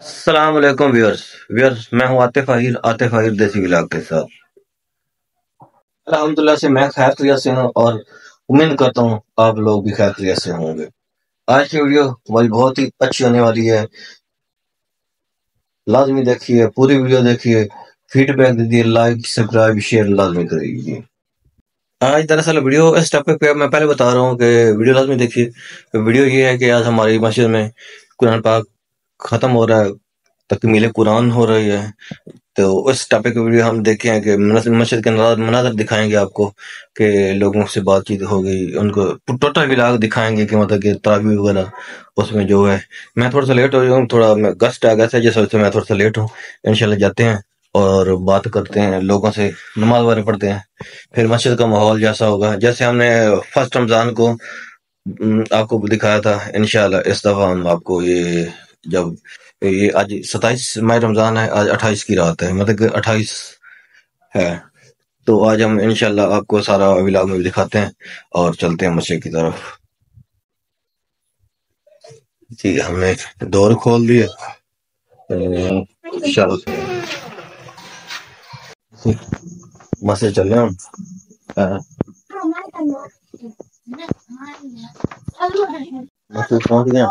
अस्सलाम वालेकुम व्यूअर्स। मैं हूं आतिफ आहिर देसी व्लॉग के साथ। अल्हम्दुलिल्लाह से मैं खैर खैरियत से हूं और उम्मीद करता हूं आप लोग भी खैर खैरियत से होंगे। आज की वीडियो हमारी बहुत ही अच्छी होने वाली है। लाजमी देखिए, पूरी वीडियो देखिए, फीडबैक दीजिए, लाइक सब्सक्राइब शेयर लाजमी करिए। आज दरअसल वीडियो इस टॉपिक पे मैं पहले बता रहा हूँ कि वीडियो लाजमी देखिए। वीडियो ये है कि आज हमारी मस्जिद में कुरान पाक खत्म हो रहा है, तकमील कुरान हो रही है। तो उस टॉपिक की वीडियो हम देखे हैं कि मस्जिद के मनाज़र दिखाएंगे आपको कि लोगों से बातचीत होगी, उनको टोटल व्लॉग दिखाएंगे कि मतलब कि तरावी वगैरह उसमें जो है। मैं थोड़ा सा लेट हो गया हूँ, थोड़ा मैं गेस्ट आ गया था जिस वजह से मैं थोड़ा सा लेट हूँ। इंशाल्लाह जाते हैं और बात करते हैं लोगों से, नमाज वगैरह पढ़ते हैं, फिर मस्जिद का माहौल जैसा होगा जैसे हमने फर्स्ट रमजान को आपको दिखाया था। इंशाल्लाह इस दफा हम आपको ये जब ये आज 27 मई रमजान है, आज 28 की रात है, मतलब कि 28 है। तो आज हम इंशाल्लाह आपको सारा व्लॉग में दिखाते हैं और चलते हैं मस्जिद की तरफ। जी, हमने डोर खोल दिए। चलो मस्जिद चल रहे हैं हम। मस्जिद पहुंच गए हम।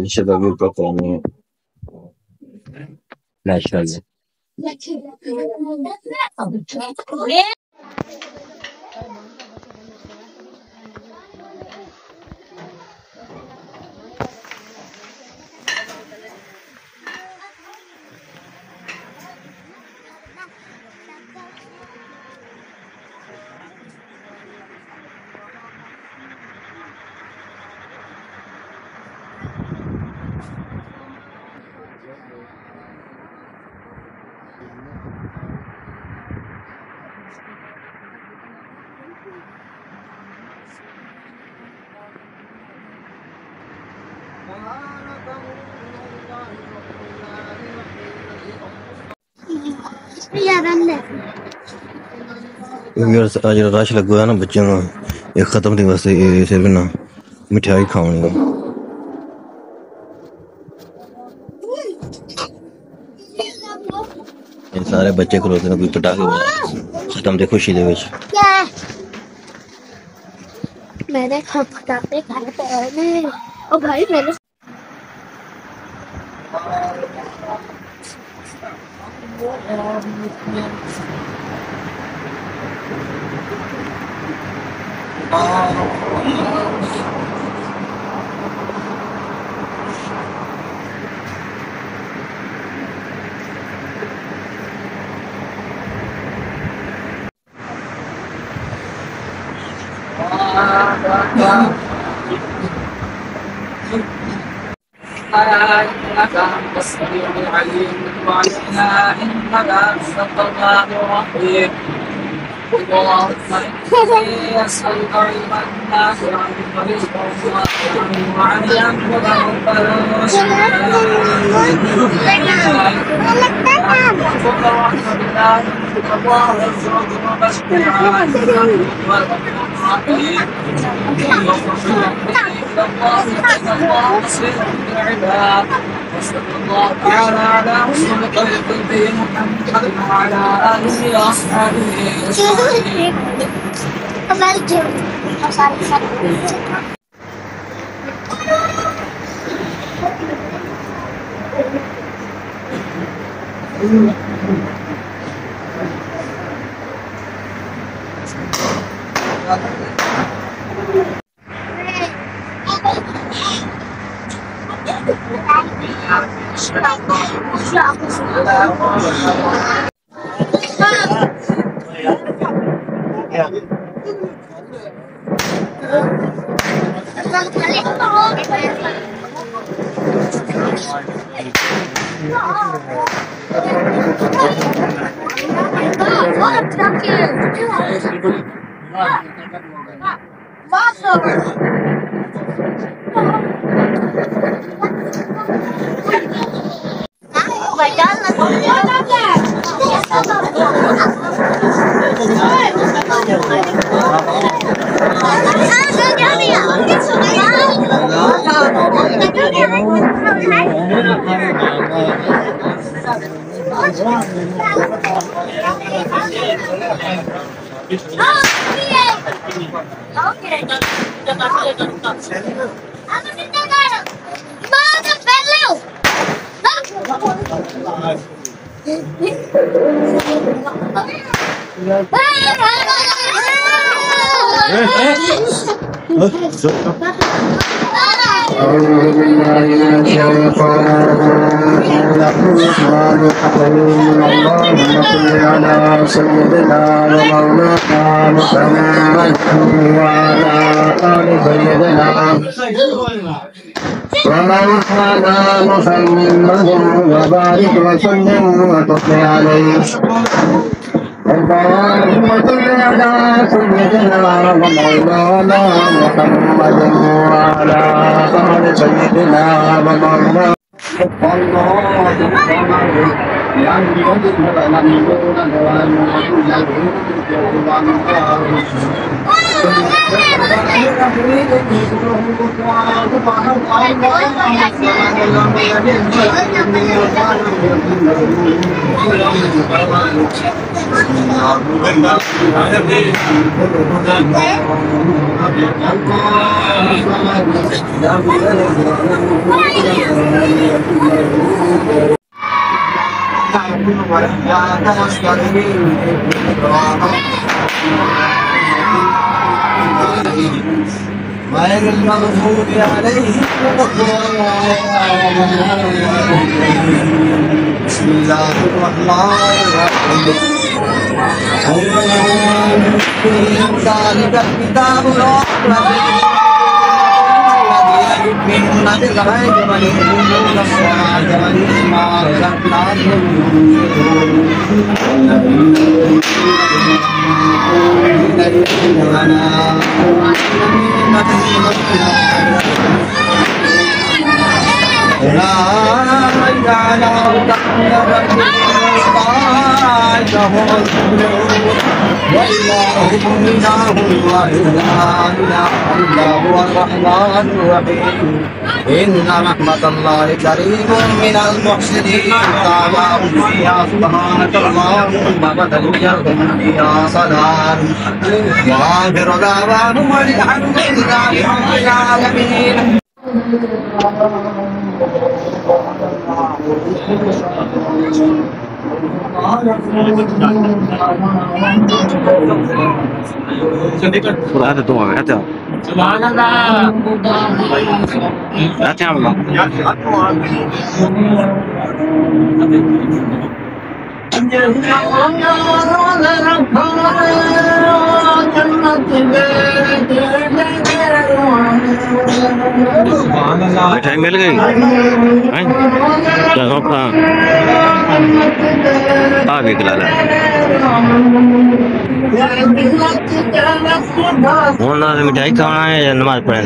इंशाल्लाह भी ऊपर पहुंचेंगे नेशनल में। व्यूअर्स आज रश लगा हुआ है ना बच्चों का, ये खत्म थी बस, ये सिर्फ ना मिठाई खाऊंगा। ये सारे बच्चे खलोते ने, कोई पटाखे खत्म थे खुशी दे विच। मैंने पटाखे खाए पहले और भाई मैंने اللهم إني أسألك علما نافعا ورزقا واسعا وعملا متقبلا وصلى الله تعالى على رسول قلبه محمد وعلى آله وأصحابه أجمعين. وبارك وسلم وصل عليه اللهم صل على سيدنا ومولانا محمد وعلى آل سيدنا ومولانا غير المغضوب عليهم بسم الله الرحمن الرحيم ذلك الكتاب لا يؤمنون بالغيب ويقيمون الصلاة ومما رزقناهم أولئك على هدى من ربهم وأولئك هم المفلحون وإلهكم إله واحد لا إله إلا هو الرحمن الرحيم إن رحمة الله قريب من المحسنين دعواهم فيها سبحانك اللهم وتحيتهم فيها سلام وآخر دعواهم الحمد لله رب العالمين. هذا دعاء هذا لا تعمل मिठाई मिल गई चलो आ भी खिला मिठाई खाना है या नमाज पढ़े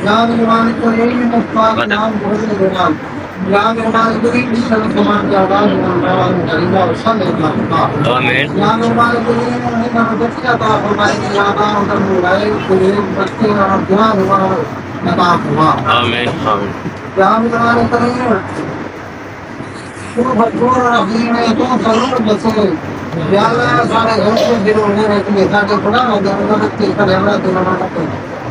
याद ईमान करीम मुस्तफा का नाम बहुत गुलाम याद ईमान करीम सल्लल्लाहु अलैहि वसल्लम आमीन याद ईमान करीम ने मदद अता फरमाई याद और मुलाए करीम बच्चे और ध्यान अता फरमा आमीन आमीन याद ईमान करीम तो भरपूर रहीम है तो जरूर बसे या अल्लाह सारे घर से दिलों में रखने साडे खुदा मदद के करे हमरा दिलों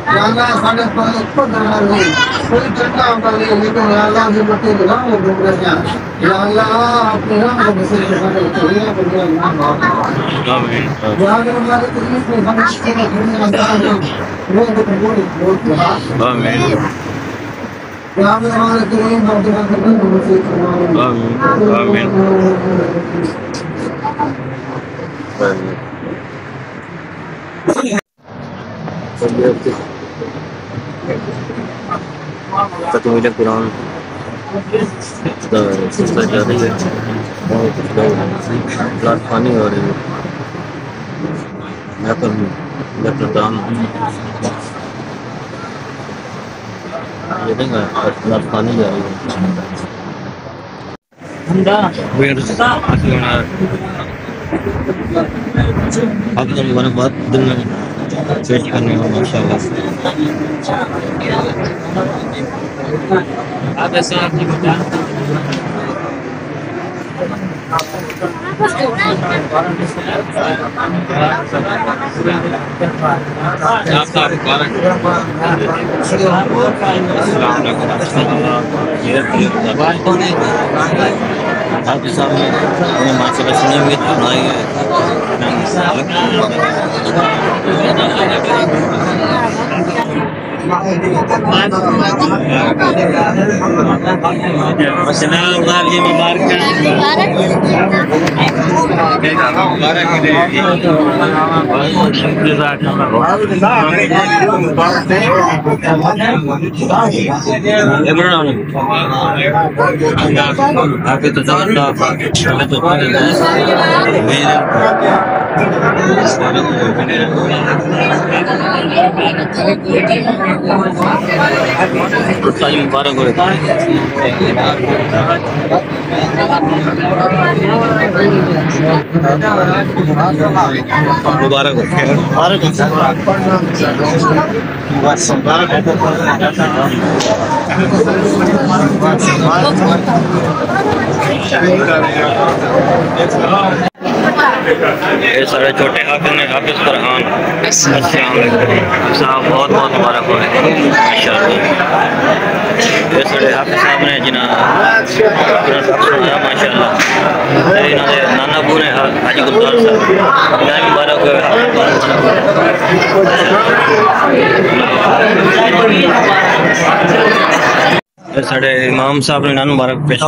या अल्लाह साडे पर खुद नहीं कोई चंगा कर ले लेकिन या अल्लाह की मते राह में घूम रहे हैं या अल्लाह अपने राह में बसे साडे दुनिया दुनिया नाम आमीन या अल्लाह के तकलीफ में हम इसके दुनिया अंदर वो बोल आमीन या अल्लाह के करीम मदद करने बसे आमीन तकमील कुरान सिलसिला जारी है और कुछ लोग क्लास पानी हो रही है दाम ये देंगे क्लास पानी जा रही है अब तो हमारे बात दिन में पेश करने को माशाल्लाह आप ऐसे आपकी बता आपके सामने माशाल्लाह सुनी हुई सुनाई है मुबारक हो ये सारे छोटे हाफिज ने हाफिज फरहान साहब बहुत बहुत मुबारक हो माशाअल्लाह। ये सारे हाफिज साहब ने जिन्हें माशाअल्लाह इन्होंने नाना बू ने हाजी गुलजार साहब इन्हें मुबारक साढ़े इमाम साहब ने नानू मुबारक पेश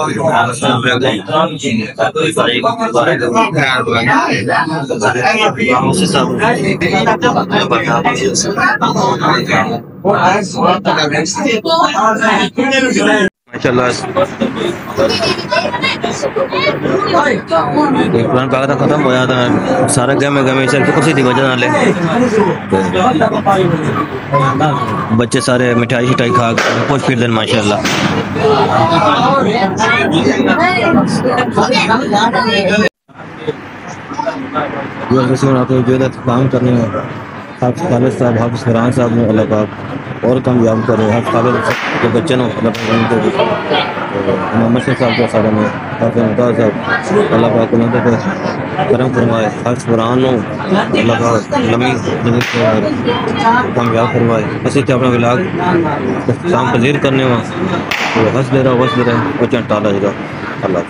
कुरान पाक तो खत्म हो जाता है सारा गमे गमे सिर्फ उसी की वजह नाल बच्चे सारे मिठाई शिठाई खा कुछ फिर दिन माशाल्लाह। जो काम करने हाफिज खालिद साहब हाफिज फरहान साहब ने अल्लाह पाक और कामयाब करे। हाफिज खालिद के बच्चे ने इमाम मशहूर साहब के साथ में हाफिज मुमताज़ साहब अल्लाह पाक उन्होंने पे करम फरमाए। हाफिज फरहान अल्लाह पाक लम्बी ज़िंदगी कामयाब फरमाए। इसी तरह अपना विलाग काम पजीर करने में हंस दे रहा बस दे रहा बच्चा टाला जरा अल्लाह।